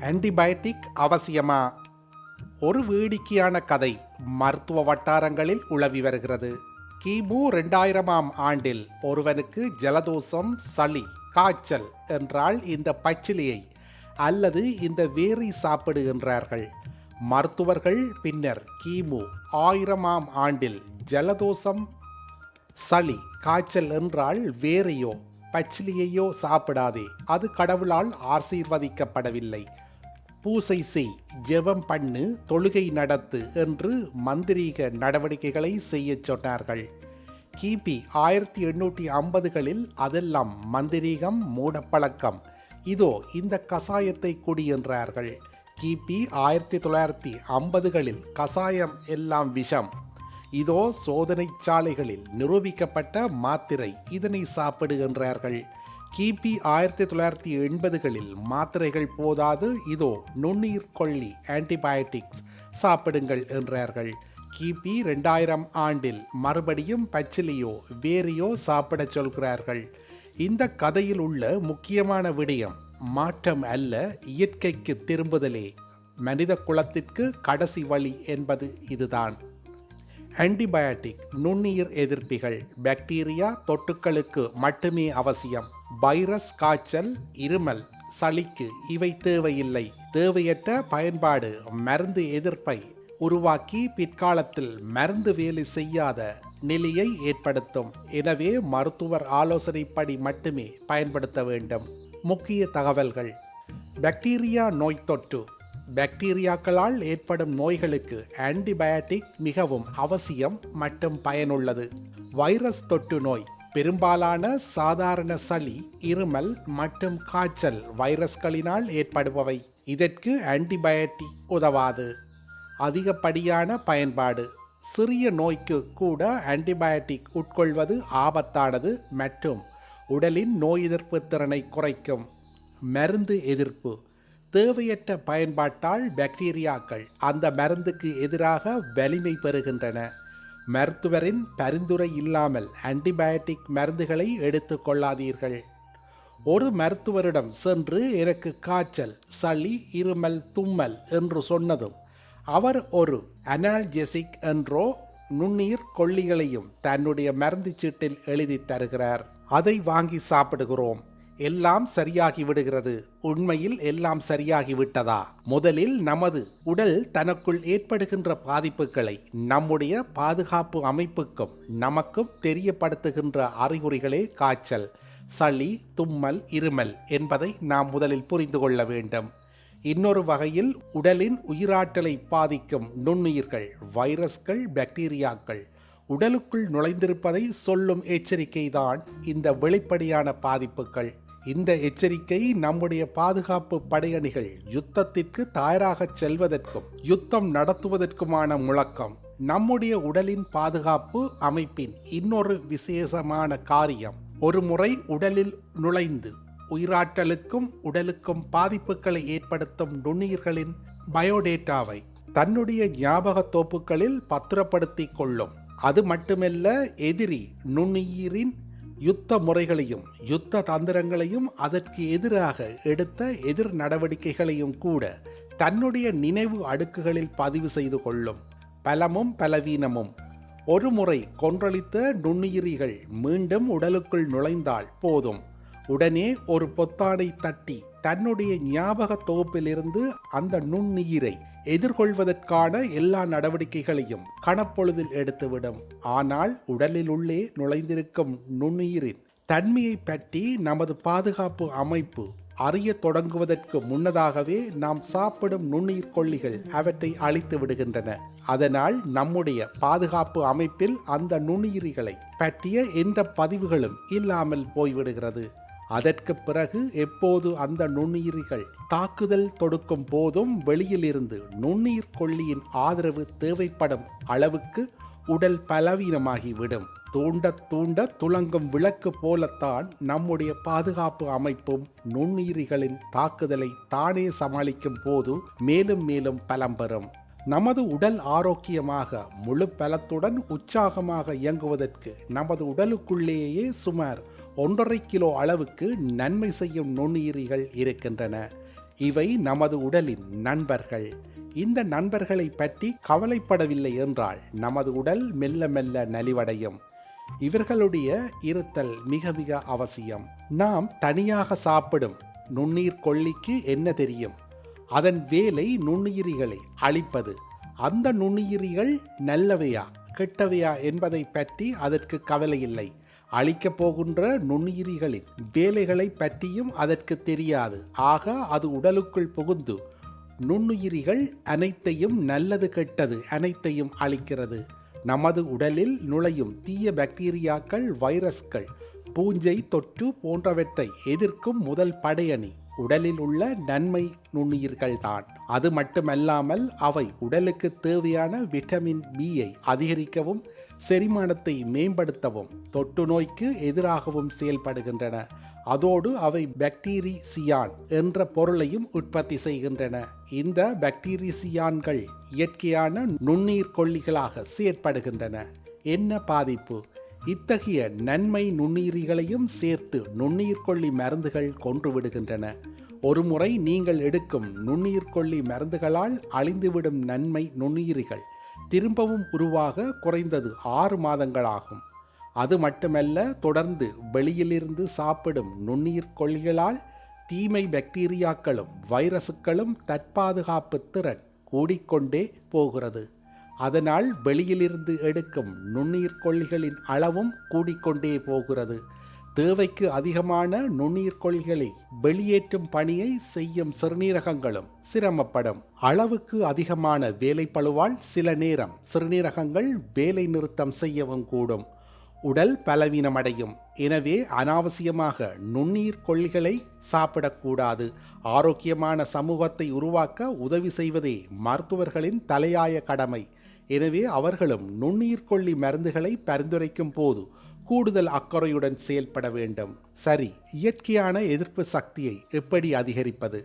Antibiotic அவசியமா? ஒரு வேடிக்கையான கதை மருத்துவ வட்டாரங்களில் உலவி வருகிறது. கிமு 2000ஆம் ஆண்டில் ஒருவனுக்கு ஜலதோஷம், சளி, காய்ச்சல் என்றால் இந்த பச்சிலையை அல்லது இந்த வேரை சாப்பிடுகின்றார்கள். மருத்துவர்கள் பின்னர் கிமு 1000ஆம் ஆண்டில் ஜலதோஷம், சளி, காய்ச்சல் என்றால் வேரையோ பச்சிலையையோ சாப்பிடாதே, அது கடவுளால் ஆசீர்வதிக்கப்படவில்லை, பூசை செய், ஜெபம் பண்ணு, தொழுகை நடத்து என்று மந்திரீக நடவடிக்கைகளை செய்ய சொன்னார்கள். கிபி 1850களில் அதெல்லாம் மந்திரீகம், மூடப்பழக்கம். இதோ இந்த கசாயத்தை குடி என்றார்கள். கிபி 1950களில் கசாயம் எல்லாம் விஷம். இதோ சோதனை சாலைகளில் நிரூபிக்கப்பட்ட மாத்திரை, இதனை சாப்பிடுகின்றார்கள். கிபி 1980களில் மாத்திரைகள் போதாது, இதோ நுண்ணீர் கொல்லி ஆன்டிபயோட்டிக்ஸ் சாப்பிடுங்கள் என்றார்கள். கிபி 2000 ஆண்டில் மறுபடியும் பச்சிலையோ வேரையோ சாப்பிடச் சொல்கிறார்கள். இந்த கதையில் உள்ள முக்கியமான விடயம் மாற்றம் அல்ல, இயற்கைக்கு திரும்புதலே மனித குலத்திற்கு கடைசி வழி என்பது இதுதான். ஆன்டிபயோட்டிக் நுண்ணுயிர் எதிர்ப்பிகள் பாக்டீரியா தொட்டுக்களுக்கு மட்டுமே அவசியம். வைரஸ், காய்ச்சல், இருமல், சளிக்கு இவை தேவையில்லை. தேவையற்ற பயன்பாடு மருந்து எதிர்ப்பை உருவாக்கி பிற்காலத்தில் மருந்து வேலை செய்யாத நிலையை ஏற்படுத்தும். எனவே மருத்துவர் ஆலோசனைப்படி மட்டுமே பயன்படுத்த வேண்டும். முக்கிய தகவல்கள்: பாக்டீரியா நோய் தொற்று. பாக்டீரியாக்களால் ஏற்படும் நோய்களுக்கு ஆன்டிபயோட்டிக் மிகவும் அவசியம் மற்றும் பயனுள்ளது. வைரஸ் தொற்று நோய். பெரும்பாலான சாதாரண சளி, இருமல் மற்றும் காய்ச்சல் வைரஸ்களினால் ஏற்படுபவை. இதற்கு ஆன்டிபயோட்டிக் உதவாது. அதிகப்படியான பயன்பாடு. சிறிய நோய்க்கு கூட ஆன்டிபயோட்டிக் உட்கொள்வது ஆபத்தானது மற்றும் உடலின் நோய் எதிர்ப்பு திறனை குறைக்கும். மருந்து எதிர்ப்பு. தேவையற்ற பயன்பாட்டால் பாக்டீரியாக்கள் அந்த மருந்துக்கு எதிராக வலிமை பெறுகின்றன. மருத்துவரின் பரிந்துரை இல்லாமல் ஆன்டிபயோட்டிக் மருந்துகளை எடுத்துக்கொள்ளாதீர்கள். ஒரு மருத்துவரிடம் சென்று எனக்கு காய்ச்சல், சளி, இருமல், தும்மல் என்று சொன்னதும் அவர் ஒரு அனால்ஜெசிக் என்றோ நுண்ணீர் கொல்லிகளையும் தன்னுடைய மருந்து சீட்டில் எழுதி தருகிறார். அதை வாங்கி சாப்பிடுகிறோம். எல்லாம் சரியாகி விடுகிறது. உண்மையில் எல்லாம் சரியாகி விட்டதா? முதலில் நமது உடல் தனக்குள் ஏற்படுகின்ற பாதிப்புகளை நம்முடைய பாதுகாப்பு அமைப்புக்கும் நமக்கும் தெரியப்படுத்துகின்ற அறிகுறிகளே காய்ச்சல், சளி, தும்மல், இருமல் என்பதை நாம் முதலில் புரிந்து கொள்ள வேண்டும். இன்னொரு வகையில் உடலின் உயிராற்றலை பாதிக்கும் நுண்ணுயிர்கள், வைரஸ்கள், பாக்டீரியாக்கள் உடலுக்குள் நுழைந்திருப்பதை சொல்லும் எச்சரிக்கைதான் இந்த வெளிப்படையான பாதிப்புகள். இந்த எச்சரிக்கை நம்முடைய பாதுகாப்பு படையணிகள் யுத்தத்திற்கு தயாராக செல்வதற்கும் யுத்தம் நடத்துவதற்குமான முழக்கம். நம்முடைய உடலின் பாதுகாப்பு அமைப்பின் இன்னொரு விசேஷமான காரியம், ஒரு முறை உடலில் நுழைந்து உயிராற்றலுக்கும் உடலுக்கும் பாதிப்புகளை ஏற்படுத்தும் நுண்ணுயிர்களின் பயோடேட்டாவை தன்னுடைய ஞாபக தோப்புகளில் பத்திரப்படுத்திக் கொள்ளும். அது மட்டுமல்ல, எதிரி நுண்ணுயிரின் யுத்த முறைகளையும் யுத்த தந்திரங்களையும் அதற்கு எதிராக எடுத்த எதிர் நடவடிக்கைகளையும் கூட தன்னுடைய நினைவு அடுக்குகளில் பதிவு செய்து கொள்ளும். பலமும் பலவீனமும். ஒரு முறை கொன்றளித்த நுண்ணுயிரிகள் மீண்டும் உடலுக்குள் நுழைந்தால் போதும், உடனே ஒரு பொத்தானை தட்டி தன்னுடைய ஞாபக தொகுப்பிலிருந்து அந்த நுண்ணுயிரை எதிர்கொள்வதற்கான எல்லா நடவடிக்கைகளையும் கணப்பொழுதில் எடுத்துவிடும். ஆனால் உடலில் உள்ளே நுழைந்திருக்கும் நுண்ணுயிரின் தன்மையை பற்றி நமது பாதுகாப்பு அமைப்பு அறிய தொடங்குவதற்கு முன்னதாகவே நாம் சாப்பிடும் நுண்ணுயிர் கொல்லிகள் அவற்றை அழித்து விடுகின்றன. அதனால் நம்முடைய பாதுகாப்பு அமைப்பில் அந்த நுண்ணுயிரிகளை பற்றிய எந்த பதிவுகளும் இல்லாமல் போய்விடுகிறது. அதற்கு பிறகு எப்போது அந்த நுண்ணுயிரிகள் தாக்குதல் தொடுக்கும் போதும் வெளியிலிருந்து நுண்ணுயிர் கொல்லியின் ஆதரவு தேவைப்படும் அளவுக்கு உடல் பலவீனமாகிவிடும். தூண்ட தூண்ட துலங்கும் விளக்கு போலத்தான் நம்முடைய பாதுகாப்பு அமைப்பும் நுண்ணுயிரிகளின் தாக்குதலை தானே சமாளிக்கும் போது மேலும் மேலும் பலம் பெறும். நமது உடல் ஆரோக்கியமாக முழு பலத்துடன் உற்சாகமாக இயங்குவதற்கு நமது உடலுக்குள்ளேயே சுமார் 1.5 கிலோ அளவுக்கு நன்மை செய்யும் நுண்ணுயிரிகள் இருக்கின்றன. இவை நமது உடலின் நண்பர்கள். இந்த நண்பர்களை பற்றி கவலைப்படவில்லை என்றால் நமது உடல் மெல்ல மெல்ல நலிவடையும். இவர்களுடைய இருத்தல் மிக மிக அவசியம். நாம் தனியாக சாப்பிடும் நுண்ணீர் கொல்லிக்கு என்ன தெரியும்? அதன் வேலை நுண்ணுயிரிகளை அழிப்பது. அந்த நுண்ணுயிரிகள் நல்லவையா கெட்டவையா என்பதை பற்றி அதற்கு கவலை இல்லை. அழிக்கப் போகின்ற நுண்ணுயிரிகளின் வேலைகளை பற்றியும் அதற்கு தெரியாது. ஆக அது உடலுக்குள் புகுந்து நுண்ணுயிரிகள் அனைத்தையும், நல்லது கெட்டது அனைத்தையும் அழிக்கிறது. நமது உடலில் நுழையும் தீய பாக்டீரியாக்கள், வைரஸ்கள், பூஞ்சை தொற்று போன்றவற்றை எதிர்க்கும் முதல் படையணி உடலில் உள்ள நன்மை நுண்ணுயிர்கள் தான். அது மட்டுமல்லாமல் அவை உடலுக்கு தேவையான விட்டமின் பியை அதிகரிக்கவும், செரிமானத்தை மேம்படுத்தவும், தொற்று நோய்க்கு எதிராகவும் செயல்படுகின்றன. அதோடு அவை பாக்டீரிசியான் என்ற பொருளையும் உற்பத்தி செய்கின்றன. இந்த பாக்டீரிசியான்கள் இயற்கையான நுண்ணீர் கொல்லிகளாக செயற்படுகின்றன. என்ன பாதிப்பு? இத்தகைய நன்மை நுண்ணுயிரிகளையும் சேர்த்து நுண்ணீர் கொல்லி மருந்துகள் கொன்றுவிடுகின்றன. ஒருமுறை நீங்கள் எடுக்கும் நுண்ணீர் கொல்லி மருந்துகளால் அழிந்துவிடும் நன்மை நுண்ணுயிரிகள் திரும்பவும் உருவாக குறைந்தது 6 மாதங்களாகும். அது மட்டுமல்ல, தொடர்ந்து வெளியிலிருந்து சாப்பிடும் நுண்ணீர் கொல்லிகளால் தீமை பாக்டீரியாக்களும் வைரசுகளும் தற்பாதுகாப்பு திறன் கூடிக்கொண்டே போகிறது. அதனால் வெளியிலிருந்து எடுக்கும் நுண்ணீர் கொல்லிகளின் அளவும் கூடிக்கொண்டே போகிறது. தேவைக்கு அதிகமான நுண்ணீர் கொல்லிகளை வெளியேற்றும் பணியை செய்யும் சிறுநீரகங்களும் சிரமப்படும். அளவுக்கு அதிகமான வேலைப்பளுவால் சில நேரம் சிறுநீரகங்கள் வேலை நிறுத்தம் செய்யவும் கூடும். உடல் பலவீனமடையும். எனவே அனாவசியமாக நுண்ணீர் கொல்லிகளை சாப்பிடக்கூடாது. ஆரோக்கியமான சமூகத்தை உருவாக்க உதவி செய்வதே மருத்துவர்களின் தலையாய கடமை. எனவே அவர்களும் நுண்ணீர் கொல்லி மருந்துகளை பரிந்துரைக்கும் போது கூடுதல் அக்கறையுடன் செயல்பட வேண்டும். சரி, இயற்கையான எதிர்ப்பு சக்தியை எப்படி அதிகரிப்பது?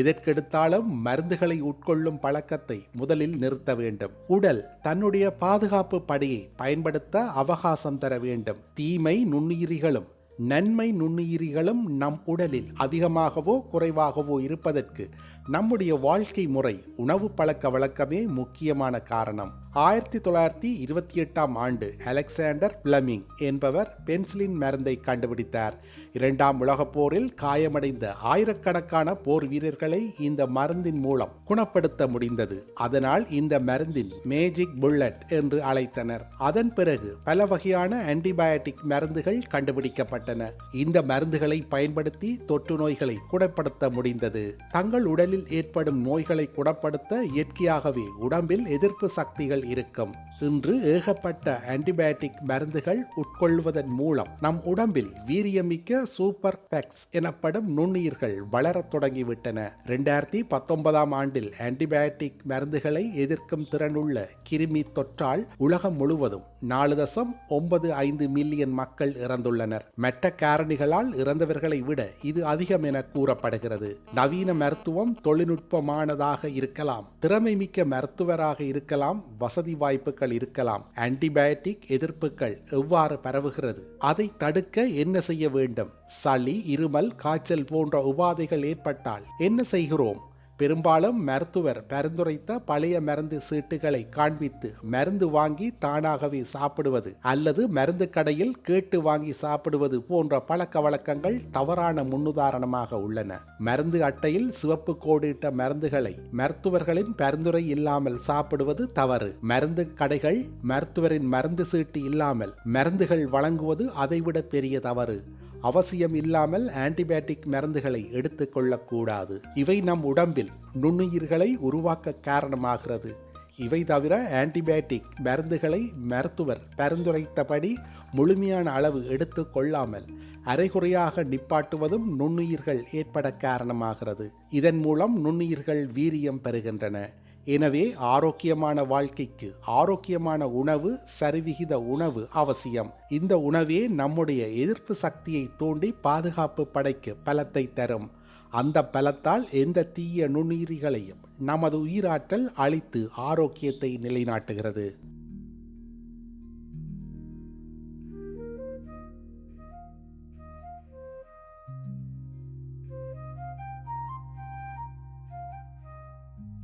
எதற்கெடுத்தாலும் மருந்துகளை உட்கொள்ளும் பழக்கத்தை முதலில் நிறுத்த வேண்டும். உடல் தன்னுடைய பாதுகாப்பு படையை பயன்படுத்த அவகாசம் தர வேண்டும். தீமை நுண்ணுயிரிகளும் நன்மை நுண்ணுயிரிகளும் நம் உடலில் அதிகமாகவோ குறைவாகவோ இருப்பதற்கு நம்முடைய வாழ்க்கை முறை, உணவு பழக்க வழக்கமே முக்கியமான காரணம். 1928ஆம் ஆண்டு அலெக்சாண்டர் பிளமிங் என்பவர் பென்சிலின் மருந்தை கண்டுபிடித்தார். 2ஆம் உலகப் போரில் காயமடைந்த ஆயிரக்கணக்கான போர் வீரர்களை இந்த மருந்தின் மூலம் குணப்படுத்த முடிந்தது. அதனால் இந்த மருந்தின் மேஜிக் புல்லட் என்று அழைத்தனர். அதன் பிறகு பல வகையான ஆன்டிபயோட்டிக் மருந்துகள் கண்டுபிடிக்கப்பட்டன. இந்த மருந்துகளை பயன்படுத்தி தொற்று நோய்களை குணப்படுத்த முடிந்தது. தங்கள் உடலில் ஏற்படும் நோய்களை குணப்படுத்த இயற்கையாகவே உடம்பில் எதிர்ப்பு சக்திகள் இருக்கும். இன்று ஏகப்பட்ட ஆன்டிபயோட்டிக் மருந்துகள் உட்கொள்வதன் மூலம் நம் உடம்பில் வீரியமிக்க சூப்பர் பேக்ஸ் எனப்படும் நுண்ணுயிர்கள் வளரத் தொடங்கிவிட்டன. 2019ஆம் ஆண்டில் ஆன்டிபயோட்டிக் மருந்துகளை எதிர்க்கும் திறனுள்ள கிருமி தொற்றால் உலகம் முழுவதும் 4.95 மில்லியன் மக்கள் இறந்துள்ளனர். மற்ற காரணிகளால் இறந்தவர்களை விட இது அதிகம் என கூறப்படுகிறது. நவீன மருத்துவம் தொழில்நுட்பமானதாக இருக்கலாம், திறமை மிக்க மருத்துவராக இருக்கலாம், வசதி வாய்ப்புகள் இருக்கலாம். ஆன்டிபயோட்டிக் எதிர்ப்புகள் எவ்வாறு பரவுகிறது? அதை தடுக்க என்ன செய்ய வேண்டும்? சளி, இருமல், காய்ச்சல் போன்ற உபாதைகள் ஏற்பட்டால் என்ன செய்கிறோம்? பெரும்பாலும் மருத்துவர் பரிந்துரைத்த பழைய மருந்து சீட்டுகளை காண்பித்து மருந்து வாங்கி தானாகவே சாப்பிடுவது அல்லது மருந்து கடையில் கேட்டு வாங்கி சாப்பிடுவது போன்ற பழக்க வழக்கங்கள் தவறான முன்னுதாரணமாக உள்ளன. மருந்து அட்டையில் சிவப்பு கோடிட்ட மருந்துகளை மருத்துவர்களின் பரிந்துரை இல்லாமல் சாப்பிடுவது தவறு. மருந்து கடைகள் மருத்துவரின் மருந்து சீட்டு இல்லாமல் மருந்துகள் வழங்குவது அதைவிட பெரிய தவறு. அவசியம் இல்லாமல் ஆன்டிபயோட்டிக் மருந்துகளை எடுத்துக் கொள்ளக்கூடாது. இவை நம் உடம்பில் நுண்ணுயிர்களை உருவாக்க காரணமாகிறது. இவை தவிர ஆன்டிபயோட்டிக் மருந்துகளை மருத்துவர் பரிந்துரைத்தபடி முழுமையான அளவு எடுத்துக் கொள்ளாமல் அரைகுறையாக நிப்பாட்டுவதும் நுண்ணுயிர்கள் ஏற்பட காரணமாகிறது. இதன் மூலம் நுண்ணுயிர்கள் வீரியம் பெறுகின்றன. எனவே ஆரோக்கியமான வாழ்க்கைக்கு ஆரோக்கியமான உணவு, சரிவிகித உணவு அவசியம். இந்த உணவே நம்முடைய எதிர்ப்பு சக்தியை தூண்டி பாதுகாப்பு படைக்கு பலத்தை தரும். அந்த பலத்தால் எந்த தீய நுண்ணுயிரிகளையும் நமது உயிராற்றல் அழித்து ஆரோக்கியத்தை நிலைநாட்டுகிறது.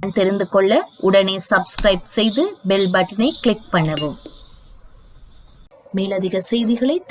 தெரிந்து கொள்ள உடனே சப்ஸ்கிரைப் செய்து பெல் பட்டனை கிளிக் பண்ணவும். மேலதிக செய்திகளை